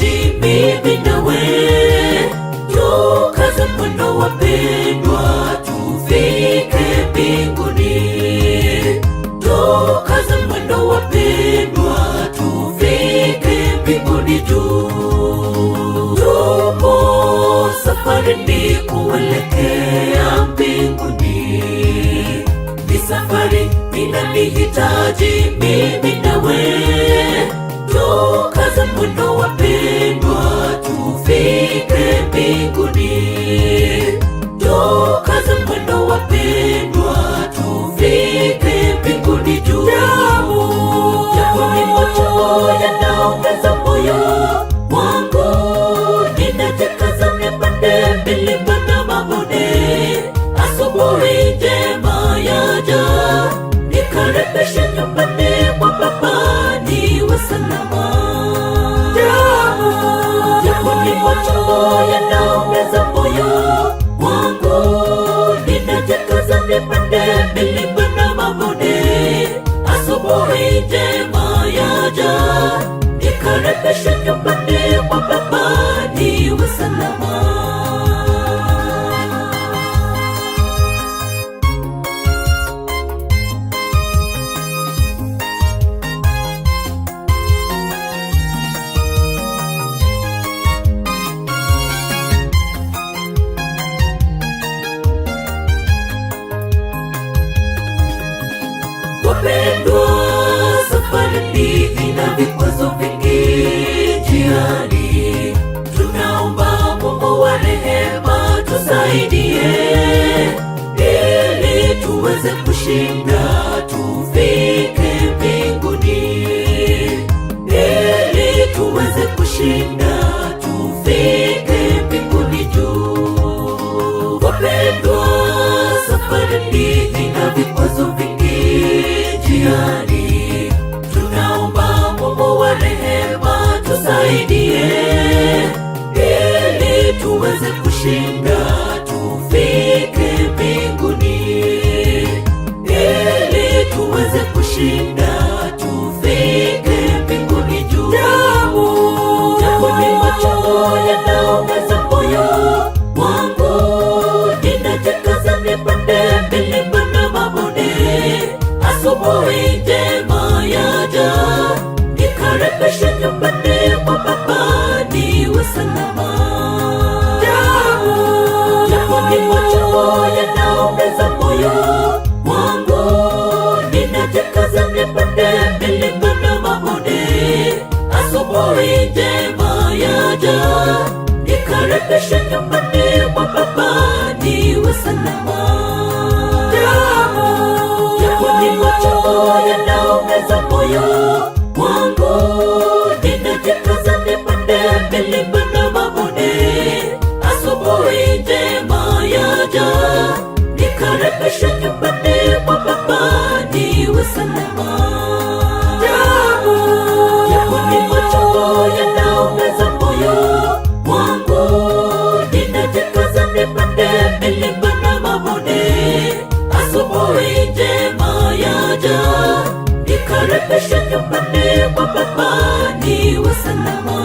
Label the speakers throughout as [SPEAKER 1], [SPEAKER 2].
[SPEAKER 1] ninahitaji mimi nawe, tukaze mwendo wapendwa, tufike mbinguni. Tukaze mwendo wapendwa, tufike mbinguni juu. Tupo safarini kuelekea mbinguni, ni safari inanihitaji mimi nawe, tukaze mwendo wapendwa, tufike mbinguni. Tukaze mwendo wapendwa, tufike mbinguni juu. Japo ni moto yanaongeza moyo wangu, ninajikaza nipande milima na mabonde. Asubuhi njema yaja, nikaribishe nyumbani mwa Baba, niwe salama. Japo ni moto yanaongeza moyo wangu, ninajikaza nipande milima na mabonde. Asubuhi njema yaja, nikaribishe nyumbani mwa Baba, niwe salama. Wapendwa, safari ina vikwazo vingi njiani. Tunaomba Mungu wa rehema tusaidie, ili tuweze kushinda, tufike mbinguni. Ili tuweze kushinda, tufike mbinguni juu. Wapendwa, safari ina vikwazo vingi njiani. Tunaomba Mungu wa rehema tusaidie, ili tuweze kushinda, tufike mbinguni. Ili tuweze kushinda, tufike mbinguni juu. Japo ni machungu yanaongeza moyo wangu, ninajikaza nipande milima na mabonde. Asubuhi njema yaja, nikaribishe nyumbani mwa Baba, niwe salama. Japo ni machungu yanaongeza moyo wangu, ninajikaza nipande milima na mabonde. Asubuhi njema yaja, nikaribishe nyumbani mwa Baba, niwe salama. Ni machungu yanaongeza moyo wangu, ninajikaza nipande milima na mabonde. Asubuhi njema yaja, nikaribishe nyumbani mwa Baba, niwe salama. Japo ni machungu yanaongeza moyo wangu, ninajikaza nipande milima na mabonde. Asubuhi njema yaja, nikaribishe nyumbani mwa Baba, niwe salama.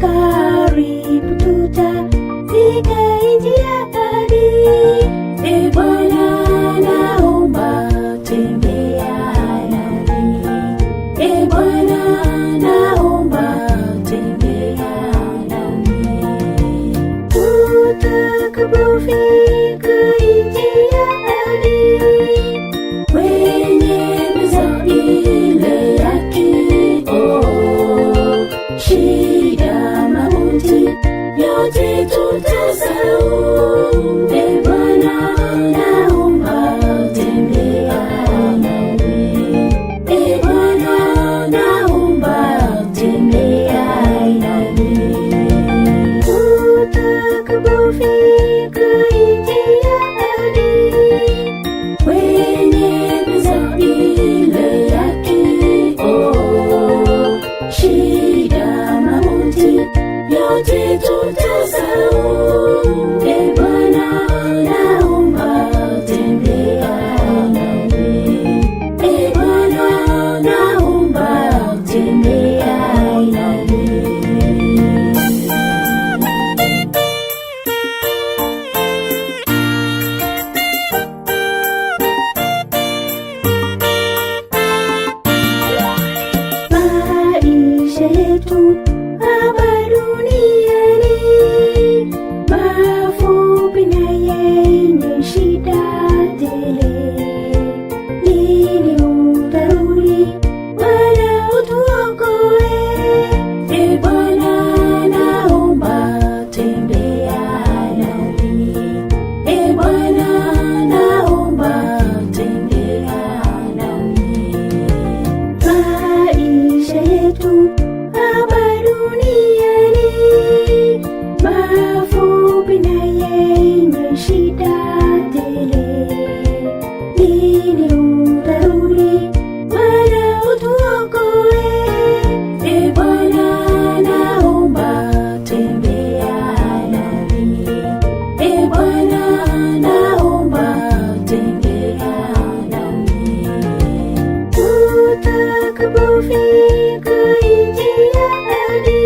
[SPEAKER 2] Karibu tutafika nchi ya ahadi. tutakapofika nchi ya ahadi, kwenye meza ile ya kioo, shida, mauti yote tutasahau. Ee Bwana, naomba tembea nami. Ee Bwana, naomba tembea nami. Tutakapofika nchi ya ahadi, kwenye meza ile ya kioo, shida, mauti yote tutasahau. Ee Bwana, naomba tembea nami. Ee Bwana, naomba tembea nami. Maisha yetu hapa duniani mafupi na yenye shida tele. Lini utarudi Bwana utuokoe? Ee Bwana, naomba tembea nami. Ee Bwana, naomba tembea nami. Maisha yetu hapa duniani mafupi na yenye shida tele. Lini utarudi Bwana utuokoe? Ee Bwana, naomba tembea nami. Ee Bwana, naomba tembea nami. Tutakapofika nchi ya ahadi,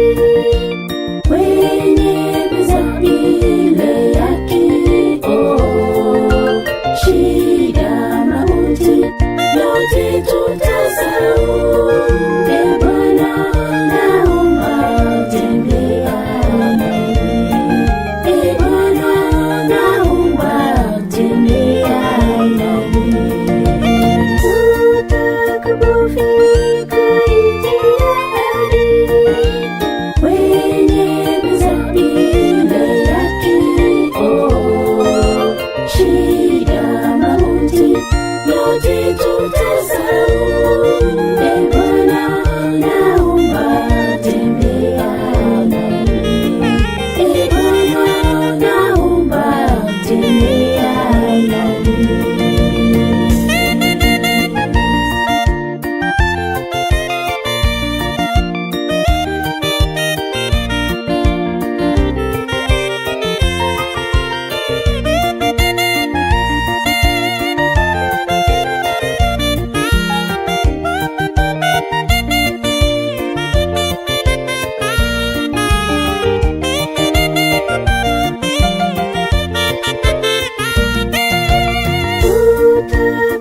[SPEAKER 2] kwenye meza ile ya kioo, shida, mauti yote tutasahau. Ee Bwana, naomba tembea nami. Ee Bwana, naomba tembea nami. Tutakapofika nchi ya ahadi, kwenye meza ile ya kioo, shida, mauti yote tutasahau. Ee Bwana, naomba tembea nami. Ee Bwana, naomba tembea nami.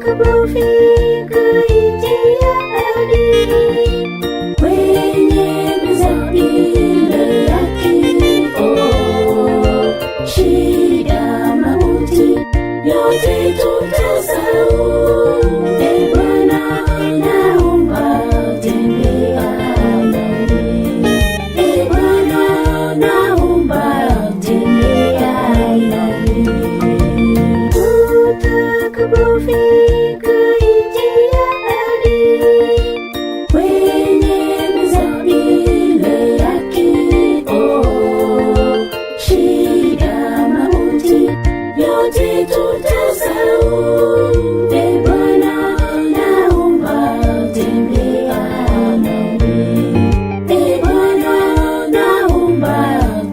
[SPEAKER 2] Tutakapofika nchi ya ahadi, kwenye meza ile ya kioo, shida, mauti yote tutasahau. Ee Bwana, naomba tembea nami. Ee Bwana, naomba tembea nami. Tutakapofika nchi ya ahadi, kwenye meza ile ya kioo, shida, mauti yote tutasahau. Ee Bwana, naomba tembea nami. Ee Bwana, naomba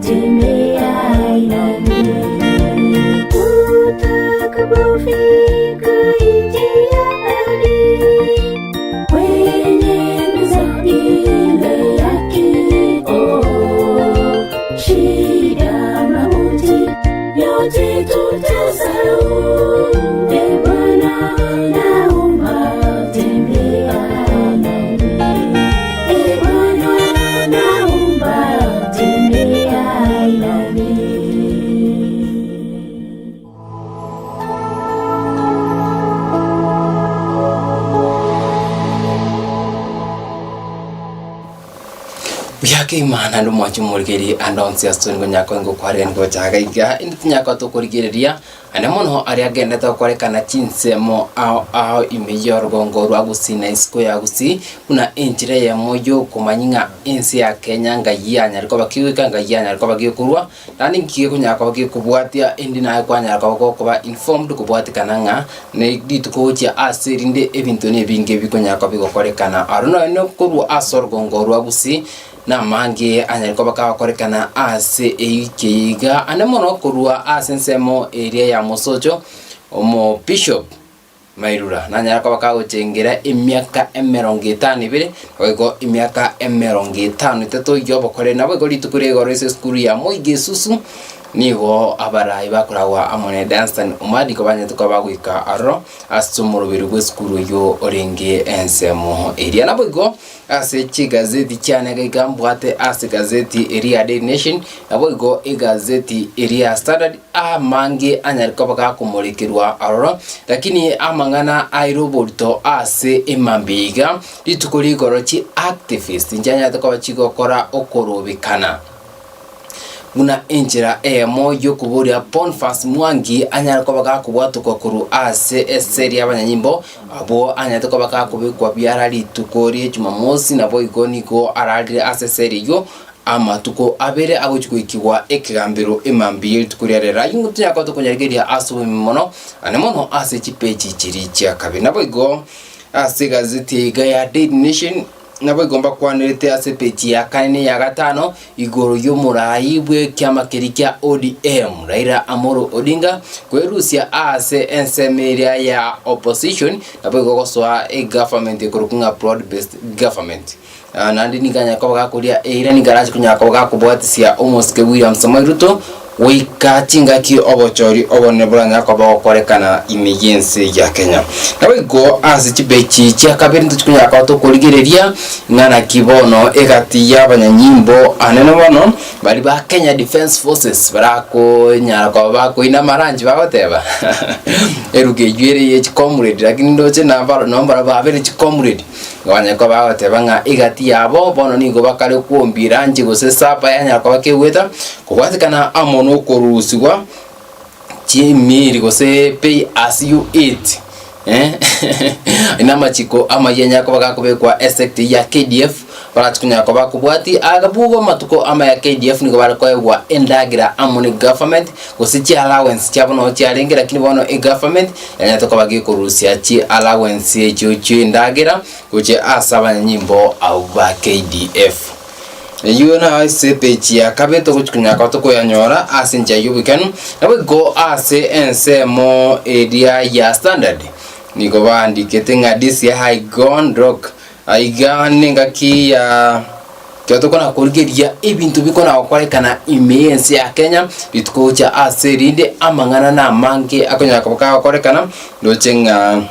[SPEAKER 2] tembea nami. Tutakapofika nchi ya ahadi, kwenye meza ile ya kioo, shida, mauti yote tutasahau. Ee Bwana, naomba tembea nami. Ee Bwana, naomba tembea nami.
[SPEAKER 3] Akimana ndo mwachi murigeri announce aston gonyako ngo kware ngo chagaiga indi nyako to kurigereria ane mono ari agenda to kwarekana chinsemo ao imeyor gongo rwa gusina isko ya gusi kuna injire ya moyo kumanyinga insi ya Kenya ngayanya ariko bakiwika ngayanya ariko bagikurwa nani ngiye kunyako bagikubwatia indi na kwanya ariko kuba informed kubwatikana nga ne dituko cha asirinde ebintu ne binge bikonyako bigokorekana aruno no kurwa asor gongo rwa gusi na mangi anyariko bakakorekana ase eikiga anemono kurwa asensemo area ya Mosocho omo Bishop Mairura nanyarako bakagochengera emyaka 52 oigo emyaka 53 yobo kore nabo golitukure gorese skuru ya Moige Susu nigo abarai bakuragwa amone Danstan umadi ko banyetuka bagwika aro asumuro birugwe skuru yo orenge ensemo area nabogo ase chigazeti cyane gambwate ase gazeti area Daily Nation nabogo igazeti area Standard amange anyariko bakakumurikirwa aro lakini amangana airoborto ase emambiga litukuri gorochi activist njanya to bachigokora okorobikana muna enjera moyo kuburia Bonfas Mwangi anyariko bakakubwatuko kuru ase eseri y'abanyanyimbo abo anyatoko bakakubikwa byara litukori Jumamosi nabo igoniko aralire ase seri yo amatuko abere agochikwa ekigambiro emambiri tukurerera yungutu yakoto kunyarigeria asubu mimono anemono ase chipechi chiri cha kabe nabo igo ase gazeti ya Daily Nation nabo igomba kwanirite ase peji ya kane ya gatano igoro y'umurai bwe kyama kirikia ODM Raila Amolo Odinga kwerusia ase ensemeria ya opposition nabo igogoswa government ikurukunga broad based government nandi niganya ko bagakuria ira nigaraje kunyaka bagakubwatisia almost ke William Samoei Ruto wika tingaki obochori oboneburanya ko bakorekana emergency ya Kenya nawe go as chibechi cha kabiri ntukunyaka to kurigereria ngana kibono egati y'abanyanyimbo anene bono bali ba Kenya Defence Forces barako nyara ko bako ina maranji bagoteba eruge jwere ye comrade lakini ndoche na balo nombara ba bere comrade ngwanya ko bagoteba nga egati yabo bono nigo bakale kuombira nje gose sapa yanya ko bakeweta kubwatikana amono korusiwa chimiri gose pay as you eat inama chiko ama yenya ko bakakubekwa esect ya KDF baratukunya ko bakubwati agabugo matuko ama ya KDF niko barakoywa endagira amone government gose chi allowance chabono chi arengera kini bono government yanya to ko bagikurusia chi allowance echo chi endagira goche asaba nyimbo au ba KDF yuna ase pechi ya kabeto kuchukunya kwa toko ya nyora ase nja yubikanu nawe go ase ensemo area ya Standard niko bandikete nga this ya high gone rock aigane ngaki ya kyoto kona kurigeria ibintu bikona okwarekana emergency ya Kenya bitukocha ase rinde amangana na mange akonya kwa okwarekana ndochenga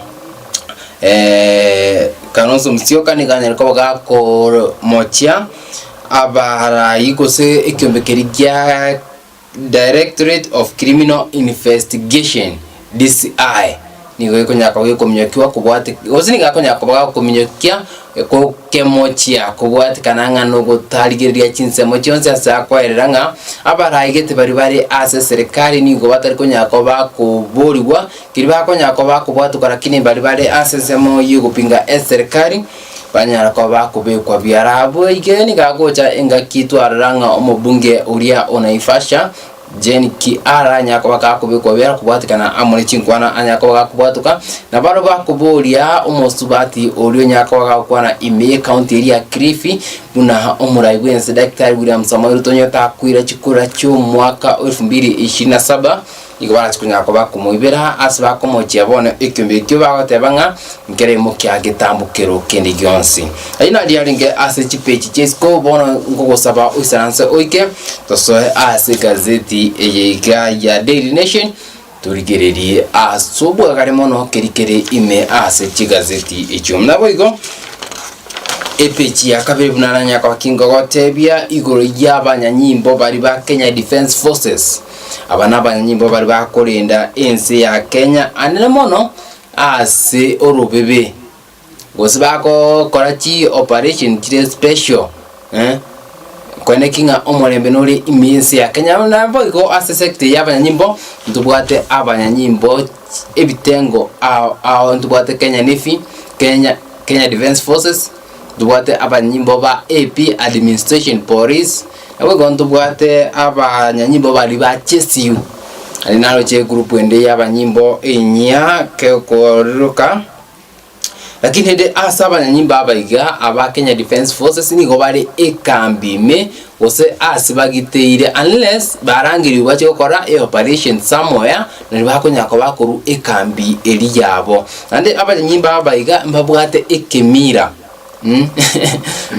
[SPEAKER 3] Kalonzo Musyoka niganya ko bagako mochia abara yikose ekyombekeria Directorate of Criminal Investigation DCI nigo ikonyaka gukomnyokiwa kubwati oziniga konyaka bagakomnyokia ko kemochia kubwati kananga no gutarigeria chinsemo chonse asa kwereranga abara igete bari ase serikali nigo batari konyaka bakuburiwa kiriba konyaka bakubwatuka lakini bari ase semo yugupinga serikali banyara ko bakubekwa byarabo igeni gagocha engakitu aranga omubunge uria onaifasha Jen ki aranya ko bakakubekwa byara kubwatikana amone chinkwana anyako bakubwatuka na baro bakuburia omosubati urio nyako bakakwana ime county area Kilifi buna omurai wense Dr. William Samoei Ruto nyota kwira chikura cyo mwaka 2027 igwara chikunyako bakumuibera asba komochia bone ikimbikyo bagotebanga ngere mukya gitambukiro kendi gyonsi aina diaringe ase chipechi chesko bono ngogosaba usanse oike tosoe ase gazeti eyega ya Daily Nation turigererie asubu agaremono kerikere ime ase chigazeti echumna boigo epechi ya kabiri bunaranya kwa kingo gotebia igoro y'abanyanyimbo bari ba Kenya Defence Forces abana abanyanyimbo bari bakorinda ense ya Kenya anene mono ase orubebe gose bako korachi operation chire special kwene kinga omorembe nuri iminsi ya Kenya na boigo ase sector y'abanyanyimbo ntubwate abanyanyimbo ebitengo ao ntubwate Kenya Navy, Kenya Defence Forces, ntubwate abanyanyimbo ba AP Administration Police, boigo ntubwate abanyanyimbo bali ba CSU ali nalo che group ende y'abanyimbo enya kekoroka. Lakini de asaba nyimba abaiga aba Kenya Defence Forces nigo bari ekambi me ose asibagiteire unless barangiri bache gukora operation somewhere na bakonya ko bakuru ekambi eri yabo ande abanyimba abaiga mbabwate ekemira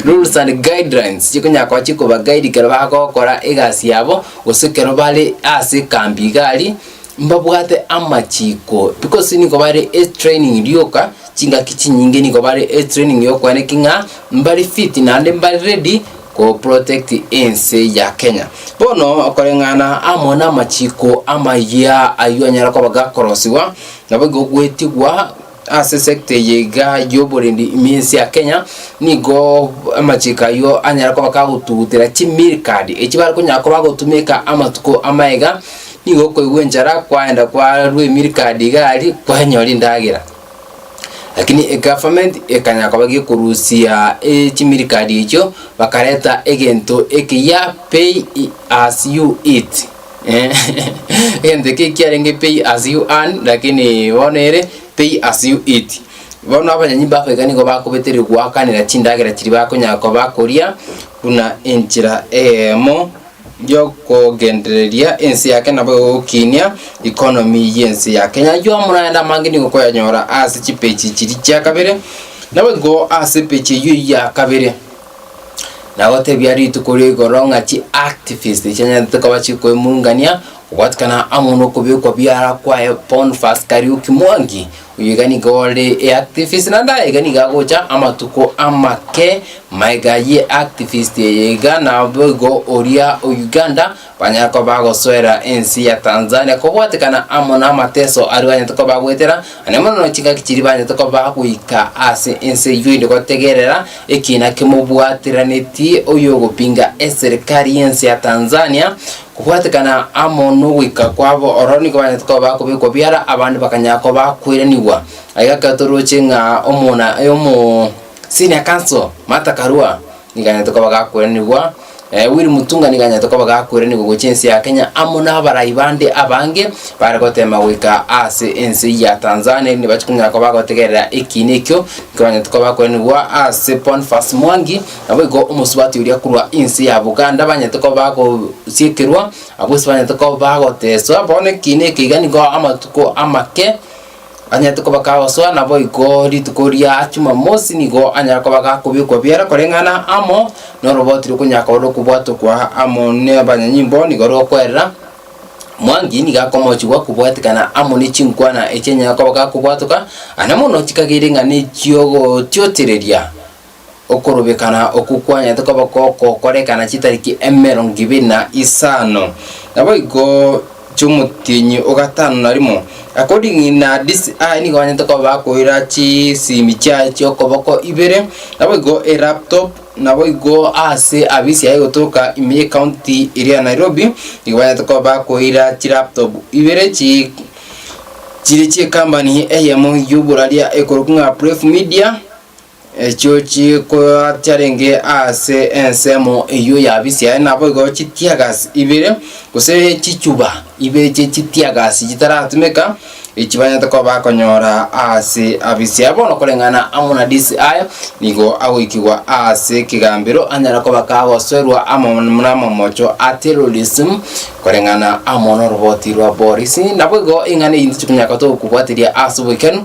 [SPEAKER 3] rules and guidelines chikonya kwa chiko ba guide kero bakokora egasi yabo ose kero bari ase kambi gali mbabwate amachiko because niko bari training ryoka chinga kichi nyinge niko bari training yo kwane kinga mbari fit na mbari ready ko protect ense ya Kenya bono akorengana amona machiko amaya ayonyara ko bagakorosiwa nabago gwetigwa ase sector yega yoborendi iminsi ya Kenya nigo amachika yo anyara ko bakagututira chimil card ekibara ko nyako bagutumika amatuko amaega nigo ko igwenjara kwaenda kwa rwe mil card gali kwa nyori ndagira lakini government ekanya kabagi kurusia chimil card icho bakareta egento ekiya pay as you eat ende kiarenge pay as you earn lakini wonere pay as you eat bono abanyanyimba afegani go bakubetere gwakanira chindagira kiri bakonyako bakoria kuna enchira mo yoko gendereria ensi yake nabo kinia economy yensi ya Kenya yo muranda mangini go koyanyora ase chipechi chiri kya kabere nabo go ase pechi yu ya kabere nagote byari tukuri goronga chi activist cyanya tukabachi ko mungania watkana amuno kubiko byara kwa pon fast karaoke mwangi uyigani gole activist nanda igani gagocha amatuko amake maigaye activist yega na bogo oria Uganda banyako bago swera ensi ya Tanzania ko watkana amona mateso arwanya tuko bagwetera anemono chinga kichiri banya tuko baguika ase ensi yuinde gotegerera ekina kimubwatiraneti oyo gupinga serikali ensi ya Tanzania kuwatekana amono wika kwabo oroni kwa nyatko bako biko byara abandi bakanyako bakwiraniwa ayakatoroche nga omona omo senior council Martha Karua niganyatko bakakwiraniwa wiri mutunga niganyatko bakakwiraniwa gochensi ya Kenya amona baraibande abange baragotema wika ase ensi ya Tanzania ni bachukunyako bagotegerera ekinekyo nganyatko bakwiraniwa ase pon fast mwangi nabo umusubati uri kurwa ensi ya Buganda banyatko bako siekerwa abose banyatko bagoteswa bone kineke igani go amatuko amake anyatko bakawaswa nabo igori tukoria achuma mosi nigo anyako bakakubiko byara korengana amo no robot rukunyaka ro kubwato kwa amo ne abanyanyimbo nigoro kwerera mwangi nigakomochwa kubwatikana amo ni chinkwana echenya ko bakakubwatuka anamono chikagiringa ni chiogo tiotereria okorobekana okukwanya tukabako korekana chitariki emeron gibina isano nabo igo chumutinyi ogatano narimo according na this ni gwanya tukabakoira chi simi cha chokoboko ibere nabo igo laptop nabo igo ase abisi ayo toka ime county area Nairobi igwanya tukabakoira chi laptop ibere chi chiri company eyamo yuburalia ekorokunga Pref Media chochi ko atyarenge ase ensemo iyo yabisi nabo igo chitiagas ibere kuse chichuba ibere chitiagas chitaratumeka ichibanya tako bakonyora ase abisi abono korengana amuna DCI nigo awikirwa ase kigambiro anyara ko bakagoswerwa amuna momocho a terrorism korengana amono roboti rwa Boris nabo igo ingane yintu kunyaka to kubwatiria asubuken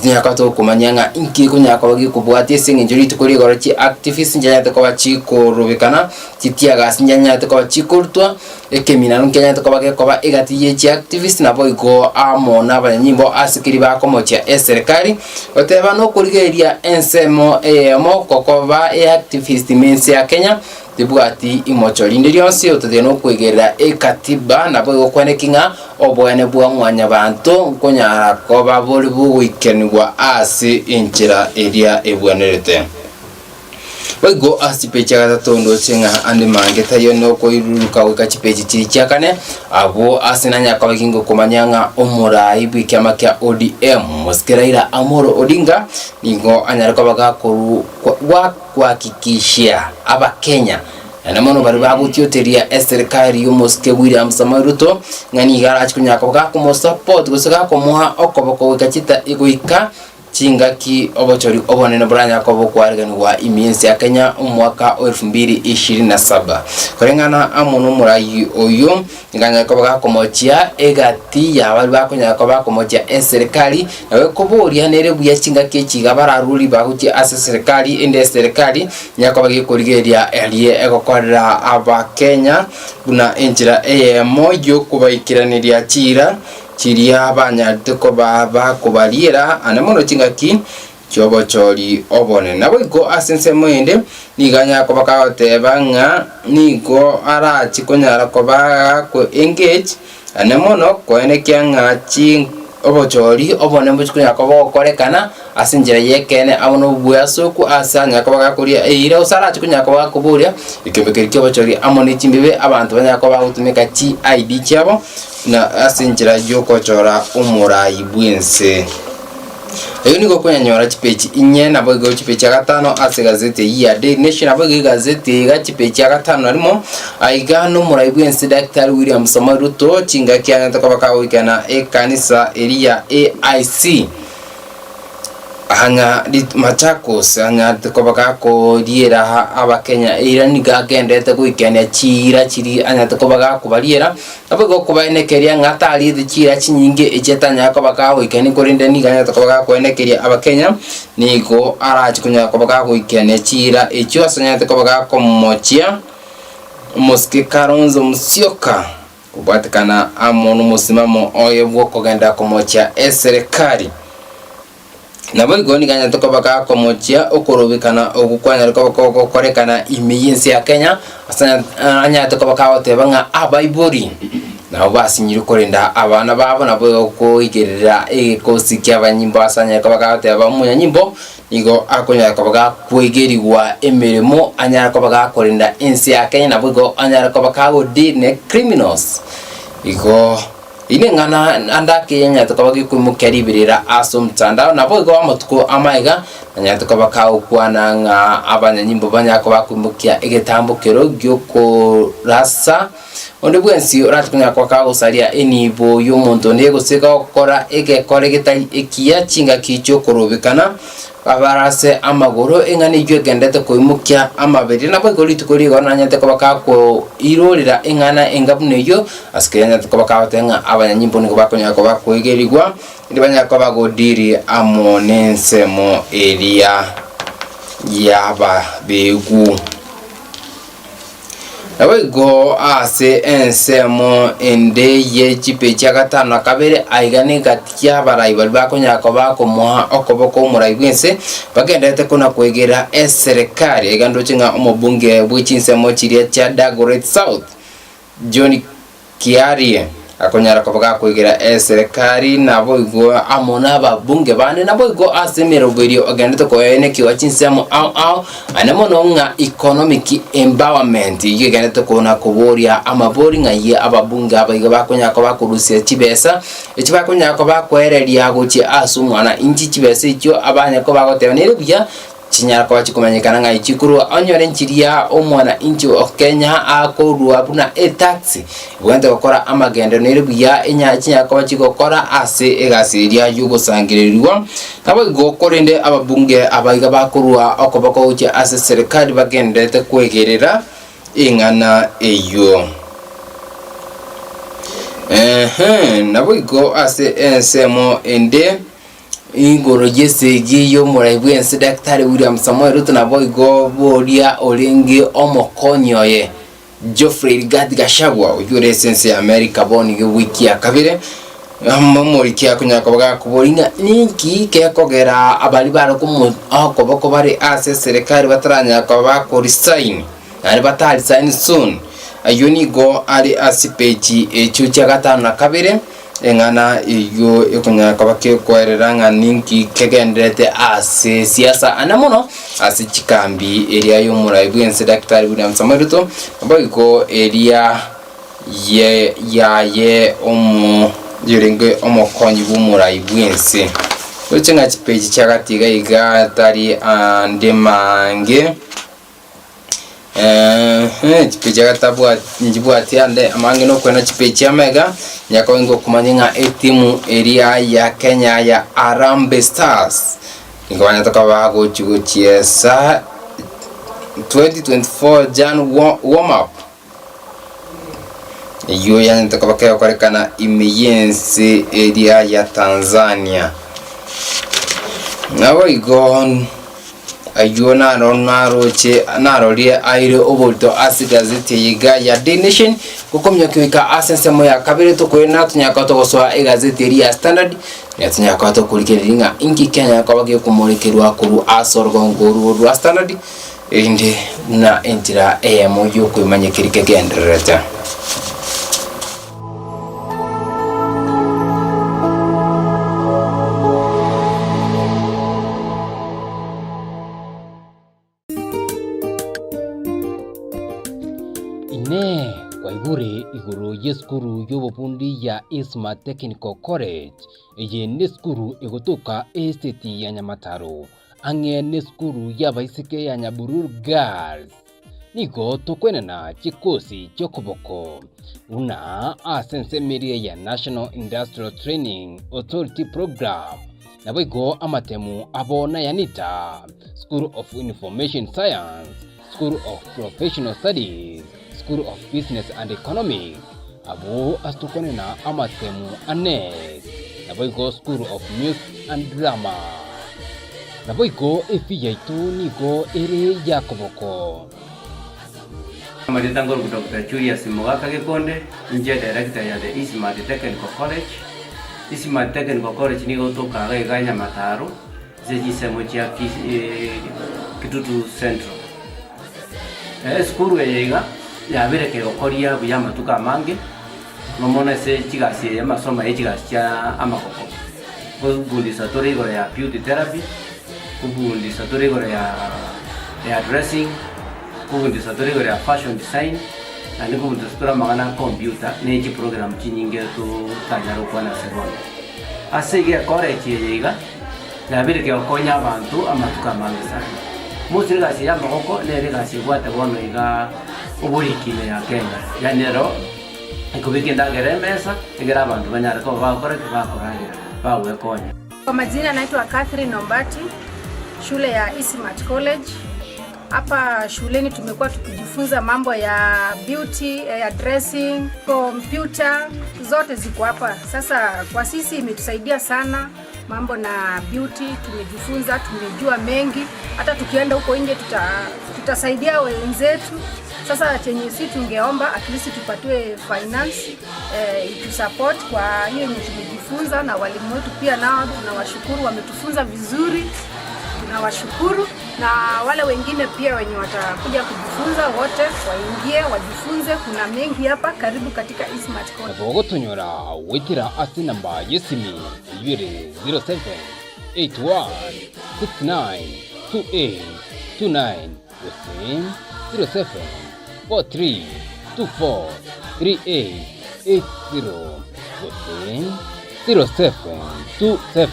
[SPEAKER 3] nyakato kumanyanga inki kunyaka bagi kubwati singinjuri tukuri gorochi activist njanya to kwachi ko rubikana titiaga sinjanya to kwachi kurtwa ekemina nkenya to kwake kwa egati ye activist nabo igo amona abanyimbo asikiri bakomocha serikali oteba no kurigeria ensemo mo kokoba activist mensi ya Kenya tibwati imochori ndiyonse otodeno kwegerera ekatiba nabo gokwanekinga obwane bwa mwanya bantu nkonyara ko babori buwikenwa ase injira area ebwanerete Waigo asipechi ya gatatu ndo chenga andi mangeta yo no koiruruka wika chipechi chiri chia kane abo asinanya kwa kingo kumanyanga umurai bw'ikiama kya ODM Musikiraira Amolo Odinga ningo anyariko bagakuru kuhakikishia aba Kenya na mono bari bagutioteria serikali y'Umuske William Samoei Ruto ngani gara chikunyako bagakumo support gusaka kumuha okoboko wika chita iguika chingaki obochori obonene buranya ko bokwarganwa imiensi ya Kenya umwaka 2027 korengana amuno murayi oyo nganya ko bagakomochia egati ya bari bakonya ko bakomochia serikali nawe koboria nere buya chingaki chigabararuri baguchi ase serikali inde serikali nyako bagikorigeria elie egokorera aba Kenya buna enjira moyo kubaikiraniria chira chiria abanyarituko baba kubaliera anamono chingaki chobochori obone nabwo asense mwende niganya ko bakawoteba nga nigo ara chikonyara ko ba ko engage anamono ko enekya nga chi obochori obone mbuchikunya ko bokorekana asinjira yekene abono buyasoku asanya ko bagakuria eira usara chikunya ko bakuburia ikembekeri obochori amone chimbibe abantu banyako bagutumika chi ID cyabo na asinjira yoko chora umurai bwense eyo niko kunyanyora chipechi inye na bogo chipechi gatano ase gazeti ya Daily Nation aboge gazeti ga chipechi gatano arimo aigano murai bwense Dr. William Samoei Ruto chinga kyanya takabaka wikana ekanisa eria AIC hanya Machakos hanya takobaka ko diera aba Kenya ira nigagendete kuikania chira chiri anya takobaka kubaliera abago kubaenekeria ngatali chira chinyinge echetanya akobaka kuikani korinde niganya takobaka kuenekeria aba Kenya nigo arachikunya akobaka kuikania chira echo asanya takobaka komochia Muske Kalonzo Musyoka kubatikana amono musimamo oyebwo kogenda komochia serikali nabo igoni ganya tokobaka komochia okorobikana ogukwanya rikobako korekana imiyensi ya Kenya asanya anya tokobaka otebanga abaibori nabo basinyiri korenda abana babo nabo ko igerera ekosi ky'abanyimbo asanya tokobaka oteba munyanyimbo nigo akonya tokobaka kwegeriwa emeremo anya tokobaka korenda ensi ya Kenya nabo go anya tokobaka odine criminals igo ine ngana andake yenya tukabagi kumukiribirira asumtanda nabo go amutuko amaiga nya tukabaka ukwana nga abanyanyimbo banyako bakumukia egetambukero gyoko rasa onde bwensi uratukunya kwa ka usaria enibo y'omuntu nego seka okora egekore gitari ekiya chinga kicho korobikana abarase amagoro engani gyo gendete koimukia amabiri nabo igori tukori gona nyate kabaka ko irorira engana engabune yo askenya tukabaka batenga abanyanyimbo ngo bakonya ko bakwegerigwa ndibanya ko bagodiri amonensemo eria yaba begu Awego ase ensemo ende ye chipechi gatano akabere aigane gatia baraibali bakonya ko bakomuha okoboko murai bwense bagendete kuna kwegera serikali egando chinga omobunge bw'ichinsemo chiria cha Dagoretti South John Kiarie akonyara ko bagakwegera serikali nabo igo amona babunge bane nabo igo asemero berio agende to koyene kiwa chinsemo anamono nga economic empowerment yigende to kona kuboria amabori nga ye ababunge abayiga bakonya ko bakurusia chibesa echibakonya ko bakwereria guchi asumwana inchi chibesa icho abanya ko bagotebane buya chinyara kwa chikomanyikana nga ichikuru onyore nchiria omwana inchi o Kenya akorua buna taxi bwende gukora amagendo neribuya enya chinya kwa chigokora ase egasiria yugosangirirwa nabo gokorende ababunge abayiga bakorua okoboko uche ase serikali bagendete kwegerera ingana eyo nabo go ase ensemo ende ingoro jesegi yo murai bwense Dr. William Samoei Ruto nabo igo boria oringi omokonyoye Geoffrey Gachagua uyure sense America boni wiki ya kabire amamori kya kunya kobaga kuboringa ninki ke kogera abali baro kumu akoboko bari ase serikali bataranya ko resign ari batali sign soon ayuni go ari asipeji echucha gatano na kabire engana iyo ikunya kabake kwerera nganinki kegendete ase siasa anamono ase chikambi area y'umurai bwense Dr. William Samoei Ruto abiko area ye omu yirenge omukonyi bw'umurai bwense Uchenga chipeji chakatiga iga tari andemange chipeji chakatabwa njibwati ande amange no kwena chipeji amega nyako ingo kumanyinga etimu area ya Kenya ya Harambee Stars ingwanya toka bago chiesa 2024 Jan warm up iyo yani toka bakaya kwarekana imiyense area ya Tanzania Nawa igon ayona ronaroche narolie aire obolto asigazete yiga ya The Nation gukomya kwika asensemo ya kabire to kwena tunyakato goswa egazete ya Standard ya tunyakato kulikiringa inki Kenya kwabage kumurikerwa kuru asorgongoru rwa Standard inde na entira emo yo kwimanyikirike gendereta iguru yeskuru yobopundi ya Isma Technical College ye neskuru egotoka estate ya Nyamataro ange neskuru ya baisike ya Nyaburur Girls niko tokwenana chikosi chokoboko una asensemeria ya National Industrial Training Authority Program nabigo amatemu abona yanita School of Information Science, School of Professional Studies, School of Business and Economics, abo astukonena amatemu anes, naboigo School of Music and Drama, naboigo efiyaitu nigo ere yakoboko.
[SPEAKER 4] Maritangor Dr. Julius Mogaka Gekonde, India Director ya the Isma Technical College. Isma Technical College nigo toka ga Nyamataro, zejisemo cha Kitutu Central. Skuru yega ya bereke okoria buyama tukamange nomona se chigasi amasoma echigasi cha amakoko kubundisa tori gore ya beauty therapy kubundisa tori gore ya dressing kubundisa tori gore ya fashion design and kubundisa tori magana computer nechi program chinyinge tu tanyaro kwana serono asege college yega ya bereke okonya abantu amatukamange sana Musiriga siya makoko neriga siwate bono iga uburikile ya Kenya yanero ikubikenda geremesa igera abantu banyara ko bakore bakoragira bawe konya.
[SPEAKER 5] Kwa majina naitwa Catherine Ombati, shule ya Ismat College. Hapa shuleni tumekuwa tukijifunza mambo ya beauty, ya dressing, computer, zote ziko hapa. Sasa kwa sisi imetusaidia sana mambo na beauty, tumejifunza, tumejua mengi. Hata tukienda huko nje tutasaidia wenzetu. Sasa chenye sisi tungeomba at least tupatiwe finance to support kwa hiyo yenye tumejifunza, na walimu wetu pia nao tunawashukuru, wametufunza vizuri. Tunawashukuru na wale wengine pia wenye watakuja kujifunza wote waingie wajifunze, kuna mengi hapa. Karibu katika Ismat College.
[SPEAKER 3] Bogo tunyora witira asi namba yesimi yure 07 81 69 28 29 07 43 24 38 80 07 27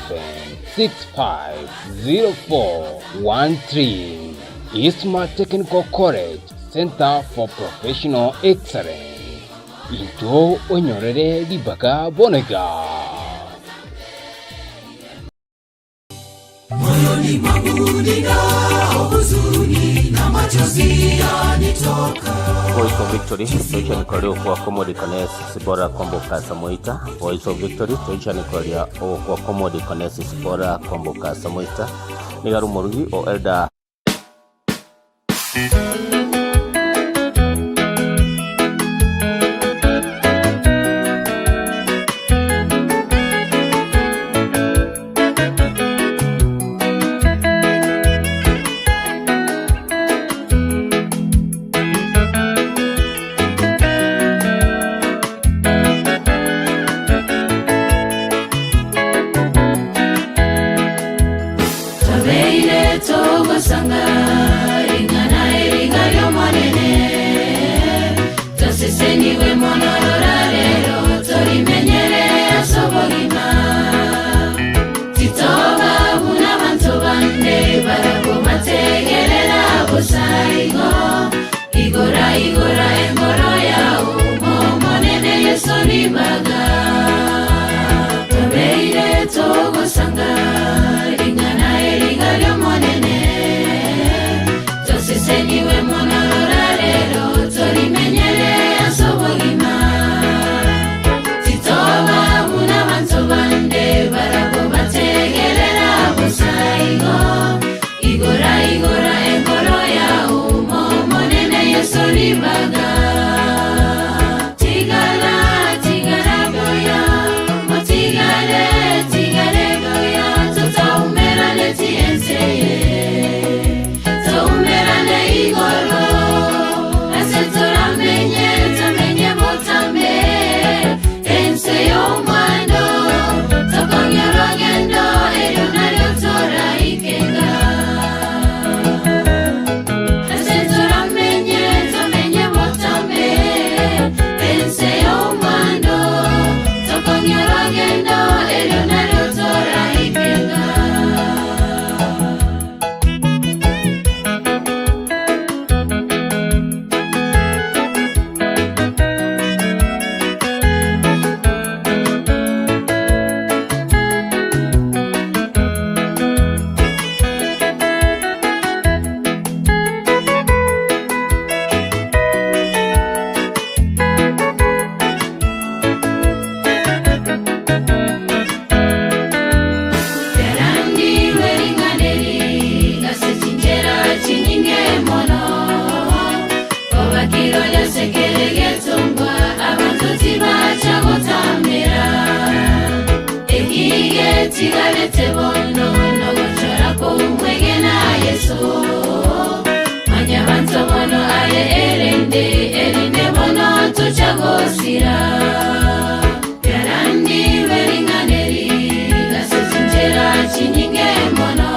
[SPEAKER 3] 650413 Isma Technical College Center for Professional Excellence. Into onyorere libaga bonega.
[SPEAKER 1] Moyoni mwangu nina huzuni na machozi yanitoka.
[SPEAKER 6] Voice of Victory, Toisha Nikoleo kwa Komodi Kanesi Sibora Komboka Samoita. Voice of Victory, Toisha Nikoleo kwa Komodi Kanesi Sibora Komboka Samoita. Nigaru Morugi o Elda.
[SPEAKER 2] togosanga ringana eringa lyomonene toseseniwe monorora rero torimenyere asobogima titoba buna bantu bande barakomategerera busaigo igora engoro yao momonene yeso nibaga tobeire togosanga ringana eringa lyomonene toseseniwe monorora rero torimenyere asobogima titoba buna bantu bande barakomategerera busaigo igora engoro yao momonene yeso nibaga tigara goya tigare goya tutaumerane tienseye taumerane igoro asetoramenye tamenye botambe enseyo mwando tokonyorogendo erionario tora ikenga asetoramenye tamenye botambe enseyo mwando tokonyorogendo erionario tora ikenga tigarete bono no gochora ko umwege na yeso manya bantu bono ale erinde bono tuchagosira yarandi veringaneri gasesinjera chinyinge mono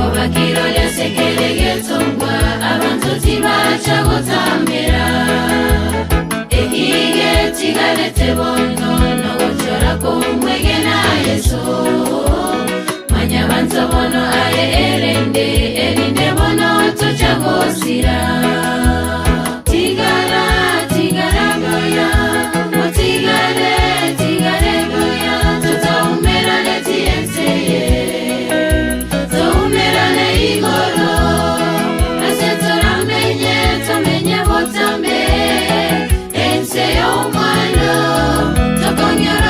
[SPEAKER 2] obakiro lyasekerege tongwa abantu tibachagotambera ehige tigarete bono no gochora ko umwege na yeso manya bantu bono ale erinde bono tuchagosira tigara goya tigare goya tutaumerane tienseye taumerane igoro asetoramenye tamenye botambe enseyo mwando tokonyorogendo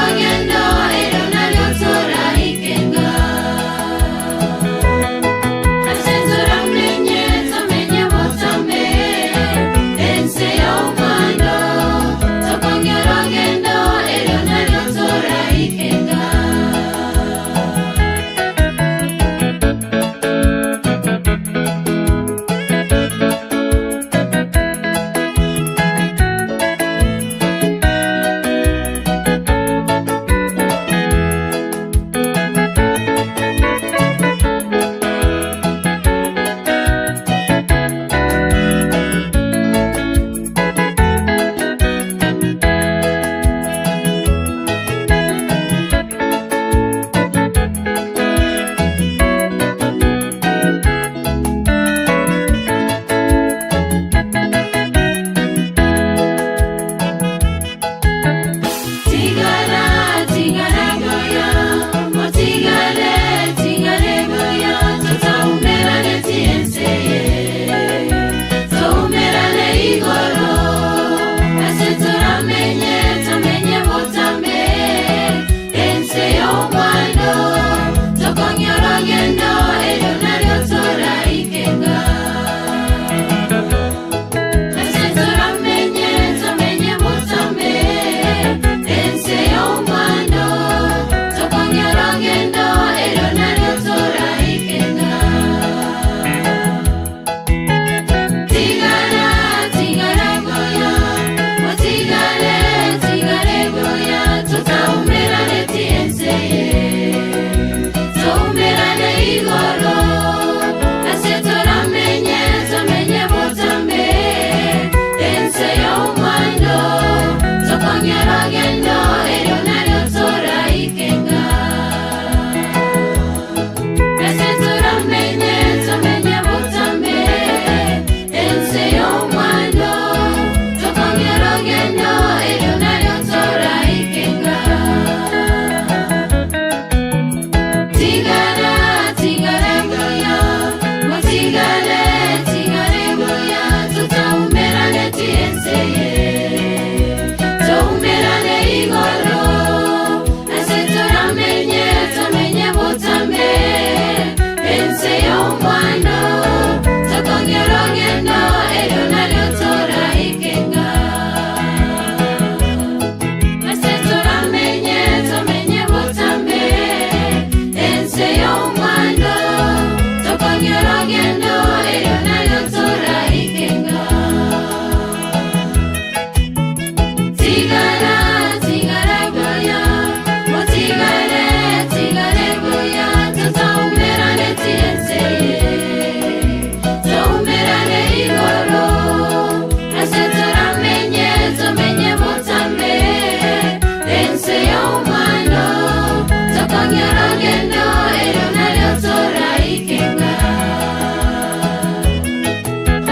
[SPEAKER 2] Totonyarogendo elonaliotora ikenga.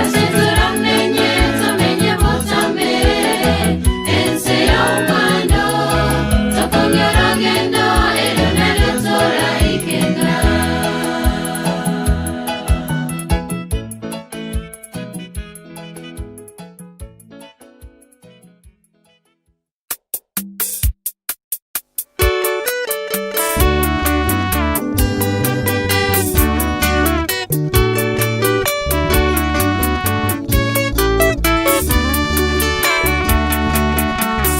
[SPEAKER 2] Asenturamenye tomenye botame ense ya umando. Totonyarogendo elonaliotora ikenga.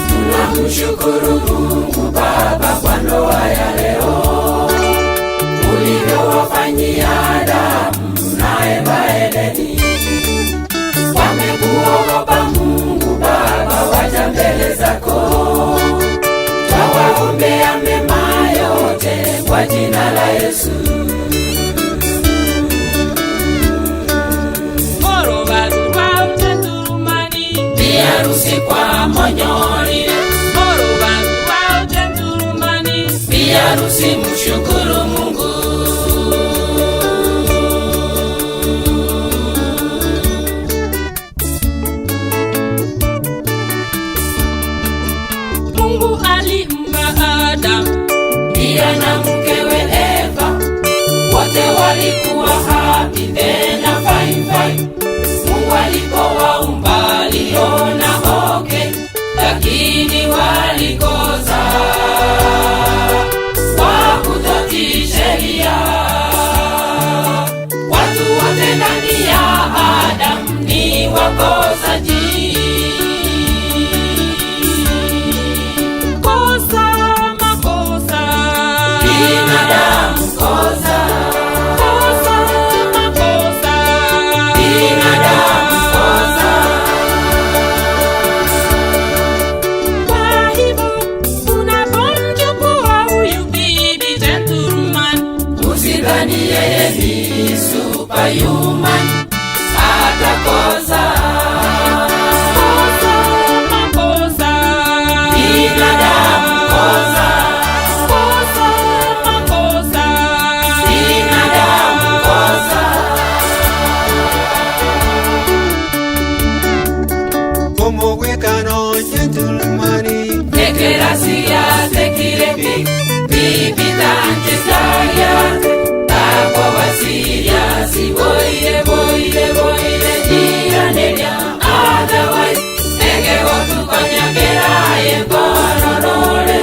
[SPEAKER 1] Tunamshukuru Mungu Baba kwa ndoa ya leo, ulivyowafanyia Adamu na Eva Edeni. Wamekuogopa Mungu Baba, waja mbele zako. Twawaombea mema yote kwa jina la Yesu. Biharusi kwa monyori, biharusi mshukuru Mungu.
[SPEAKER 7] Mungu alimba Adam
[SPEAKER 1] Pia na mkewe Eva, wote walikuwa happy tena fine fine. Mungu alipowaumba aliona okay, lakini walikosa kwa kutotii sheria. Watu wote ndani ya Adam ni wakosaji.
[SPEAKER 7] kosa makosa,
[SPEAKER 1] Binadamu kosa,
[SPEAKER 7] kosa makosa,
[SPEAKER 1] binadamu kosa.
[SPEAKER 7] kwa hivyo unapomchukua huyu bibi gentleman,
[SPEAKER 1] Usidhani yeye ni superhuman, atakosa.
[SPEAKER 7] kosa makosa,
[SPEAKER 1] Binadamu kosa,
[SPEAKER 7] kosa makosa,
[SPEAKER 1] binadamu kosa.
[SPEAKER 8] Como wekano gentlemani,
[SPEAKER 1] Dekerasia tekirepi, bibita anchesaya, takwa wasiria, si boire, boire, boire, iranelia. Otherwise, nege watu kanyagera, yebororore,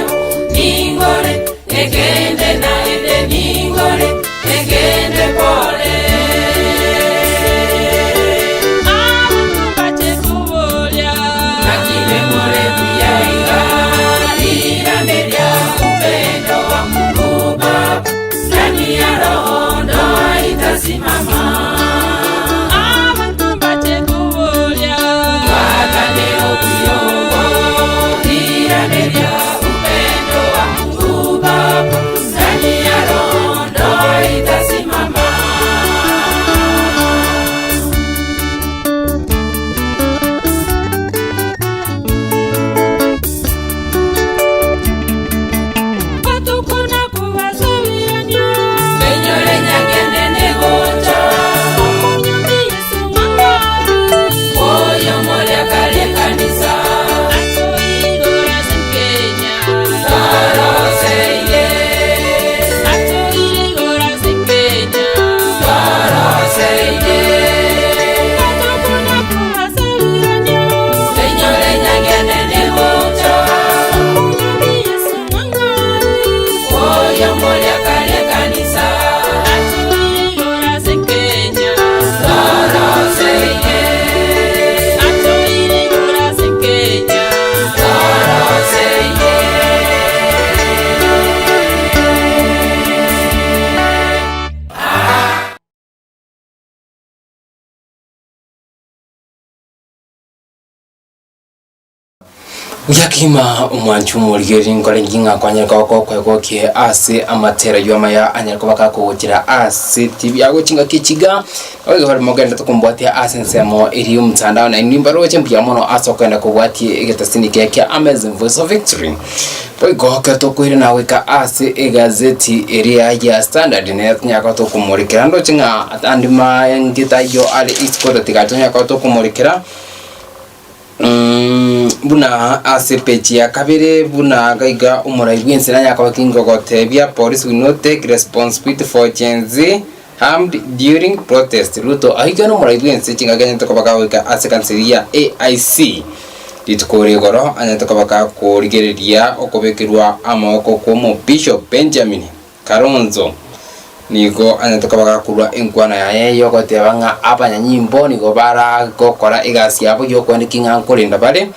[SPEAKER 1] ningore, ekende na ende ningore, ekende pole.
[SPEAKER 7] abapate kubolya,
[SPEAKER 1] Nakime more kuyaiga, iranelia, upendo wa Mungu Baba, ndani ya roho ndoa itasimama.
[SPEAKER 7] abapate kubolya,
[SPEAKER 1] Wakaneo kuyogo, iranelia, upendo wa Mungu Baba,
[SPEAKER 3] Yakima umwanchu mulgeri ngore nginga kwanya kwa ke ase amatera yoma ya anya ko baka ko kira ase TV yago chinga kichiga oge bari mogenda to kumbwati ase nsemo iri umtandao na nimbaro chempia mono aso kwenda kubwati egetasini keke Amazing Voice of Victory boy go ka to kwire na weka ase egazeti area ya Standard ne nyaka to kumurikira ndo chinga andima ngita yo ali iskodo tigatonya ka to kumurikira buna asepechi ya kabere buna gaiga umuraibu nsena nyaka wakingo gotebia police will not take responsibility for Gen Z harmed during protest. Ruto ahigano umuraibu nse chingaganya to kabaka wika asekanseria AIC litukore goro anya to kabaka ko rigereria okobekirwa amoko ko mo Bishop Benjamin Karonzo niko anya to kabaka kurwa enkwana ya yeyo gotebanga apanya nyimbo niko bara gokora igasi abo yoko ndikinga nkolinda bale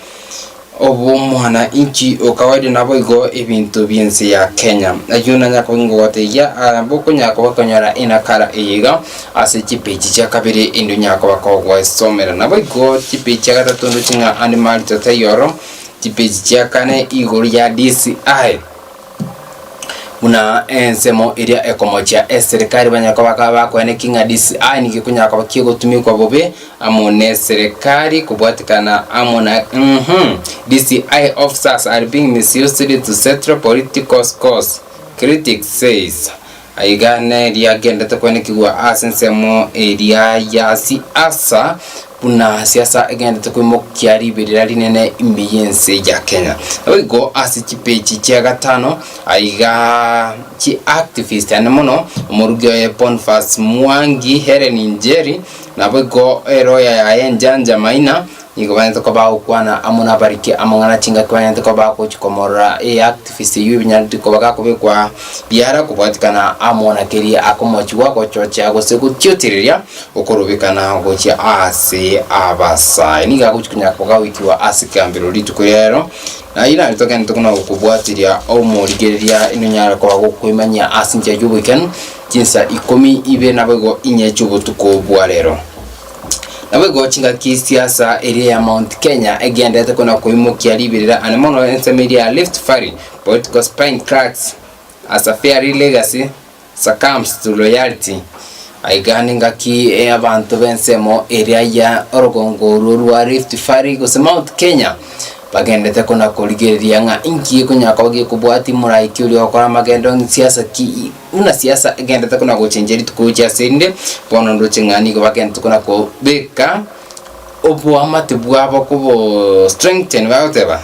[SPEAKER 3] obo mwana inchi okawaidi nabo igo ebintu byense ya Kenya ayuna nyako ngote ya aboko nyako bakonyara inakara eyiga ase chipechi cha kabiri indu nyako bakogwa somera nabo igo chipechi cha gatatu ndo chinga animal totayoro chipechi cha kane igori ya DCI una ensemo area ekomocha serikali banyako bakaba kwene kinga DCI nikikunya kwa kigo tumikwa bobe amone serikali kubwatikana amona DCI officers are being misused to settle political scores, critics says. Aigane liagenda to kwene kiwa asensemo area ya siasa kuna siasa agenda to kwimo kiari birali nene imbiyense ya Kenya. We go asi chipechi cha gatano aiga chi activist anemono umurugyo Boniface Mwangi Helen Njeri na we go eroya ya Njanja Maina niko bana to ba ukwana amuna bariki amangana chinga kwanya to ba ko chikomora activist yu binyandi ko baka kubekwa biara kubatikana amona keri akomochiwa ko chocha go sekutyotiria okorubikana go chi ase abasa niga kuchunya ko gawikiwa asikambiro litukurero na ina litoka nitokuna kubwatiria au morigeria inunyara ko gukwimanya asinja yubuken jinsa 10 ibe nabego inyechugo tukobwa rero nawe go chinga kisiasa area ya Mount Kenya agenda kuna kuimukia libirira anemono ensemedia Rift Valley political spine cracks as a fairy legacy succumbs to loyalty aiganinga ki abantu bensemo area ya Orogongo rwa Rift Valley go Mount Kenya bagenda kuna kuligeria nga inki kunya kwage kubwati muraiki uri okora magendo siasa ki una siasa agenda kuna gochenjeri tukuja sinde bono ndo chingani go bagenda kuna ko beka obo amatebwa abo kubo strengthen whatever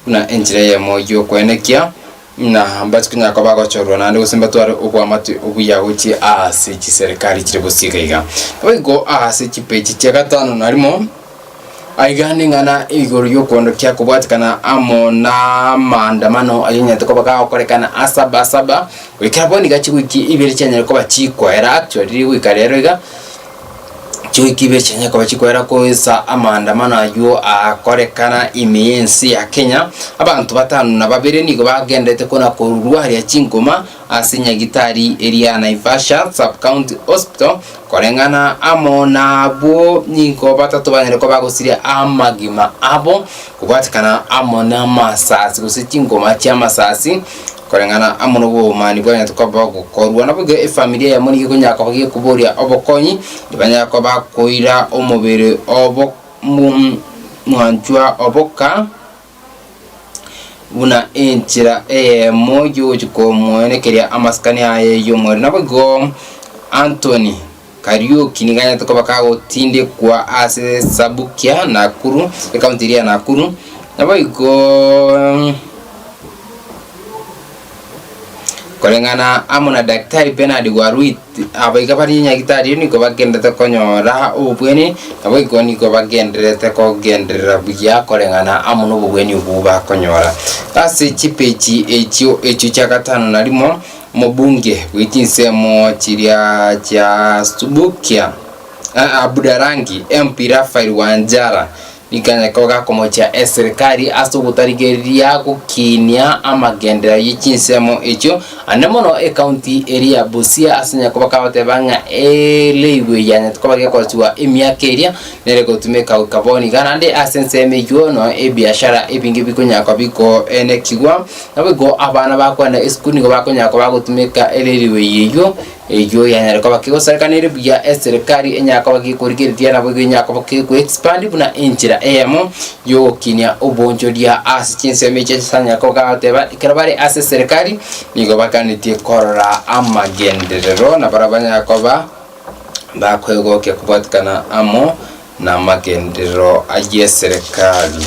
[SPEAKER 3] una enjire ya moyo kwenekia na ambacho kunya kwa bago choro na ndo simba tware obo amati obu ya uchi ase chi serikali chiribusika iga we go ase chipechi chagatano narimo aigani ngana igoro yokondo kya kubwatikana amona maandamano ayinya to baka okorekana asaba wikaboni gachwiki ibiri cyanya ko bachikwa era actually wikarero iga chwiki ibiri cyanya ko bachikwa era ko isa amaandamano ayo akorekana imiyensi ya Kenya abantu batanu na babiri nigo bagendete kona kururwa hari ya Chingoma asinya gitari area Naivasha sub county hospital korengana amona abo niko batatu banyere ko bagusiria amagima abo kubatikana amona masasi gusitingoma cya masasi korengana amono bo mani bwanya tukaba gukorwa nabuge familia ya moni kunyaka bagiye kuboria obokonyi dibanya ko bakoira omubere obo mwanjwa oboka una enchira moyo jiko mwenekeria amaskani aye yomori nabugo Anthony Kariuki niganya tukabaka otinde kwa ase Sabukia Nakuru county ya Nakuru nabugo kolengana amona daktari Bernard Warwit abaika bari nyagitari niko bagenda takonyora ubweni abaiko niko bagendere takogendera bya kolengana amono ubweni ububa konyora ase chipechi echo chagatano narimo mobunge wikinsemo chiria cha Subukia Abudarangi MP Rafael Wanjara ikanya koga komocha serikali aso gutarigeria gukinia amagendera yichinsemo echo anemono county area Busia asenya kubaka batebanga lewe yanya tukabage kwatwa emiakeria nere gutumeka ukaboni ganande asenseme yono biashara ebingi bikonya kwabiko ene kigwa nabego abana bakwenda iskuni go bakonya ko bagutumeka eleriwe yeyo yanya ko bakigo serikali ya serikali enya ko bagikurigeria nabo genya ko bakigo expand buna injira emo yo kinya obonjo dia asichinseme chesanya ko gateba ikarabare ase serikali nigo bakanitie korora amagenderero na barabanya ko bakwego ke kubatkana amo na magendero aye serikali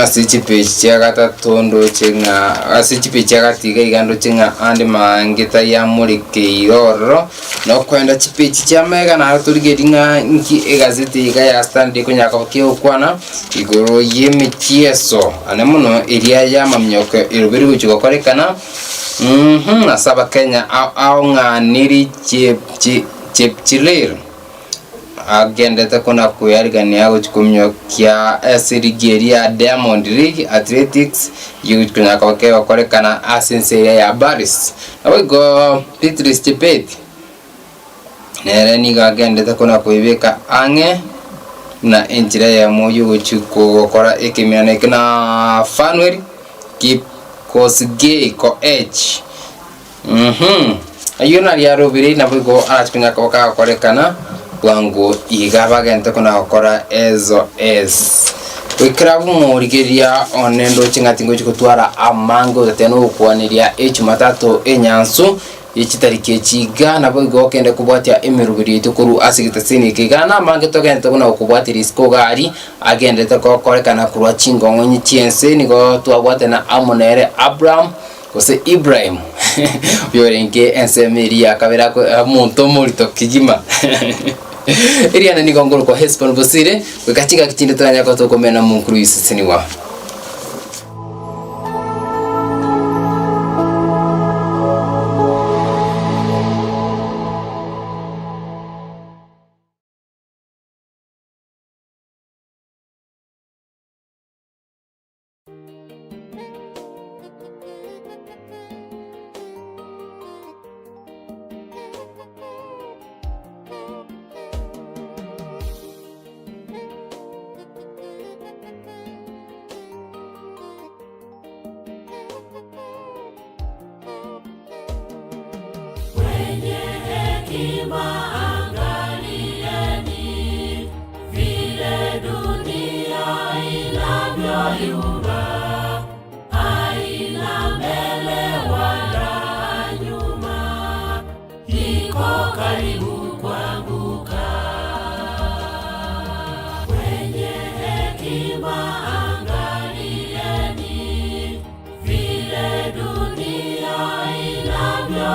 [SPEAKER 3] asichipe chagata tondo chenga asichipe chagatiga igando chenga ande mangeta ya mulike iroro no kwenda chipe chamega na turigedinga nki egazeti ga ya stand kunya ko kwana igoro yemechieso anemuno eria ya mamnyoke irubiri guchiko korekana asaba Kenya au nganiri chepchilir agendete kuna kuyarigania guchikumyo kya Sirigeria Diamond League Athletics yukunya koke korekana asenseria ya Baris awego Petris Chepet nere niga agendete kuna kuibeka ange na enjira ya moyo guchiko gukora ekimiana kana Fanuel Kip Kosgei ko H ayuna ya robiri na bigo arachkunya koka korekana wangu igaba gente kuna gukora ezo wikirabu murigeria onendo chingatingo chikutwara amango gateno kwaniria Jumatatu enyansu ichitarike chiga na bigo kende kubwatia emirubiri tukuru asigitesini kigana mange togente kuna kubwatira isko gari agende korekana kurwa chingongo nyichiense nigo twabwate na Amonere Abraham kose Ibrahim yorenke ensemeria kabera ko muntu murito kijima iriana ni gongoro kwa Hesbon Bosire wekachiga kitinde tanya kwa tokomena munkuru yisiniwa
[SPEAKER 2] Angalieni vile dunia inavyoyumba, haina mbele wala nyuma, iko karibu kuanguka. Wenye hekima angalieni vile dunia inavyo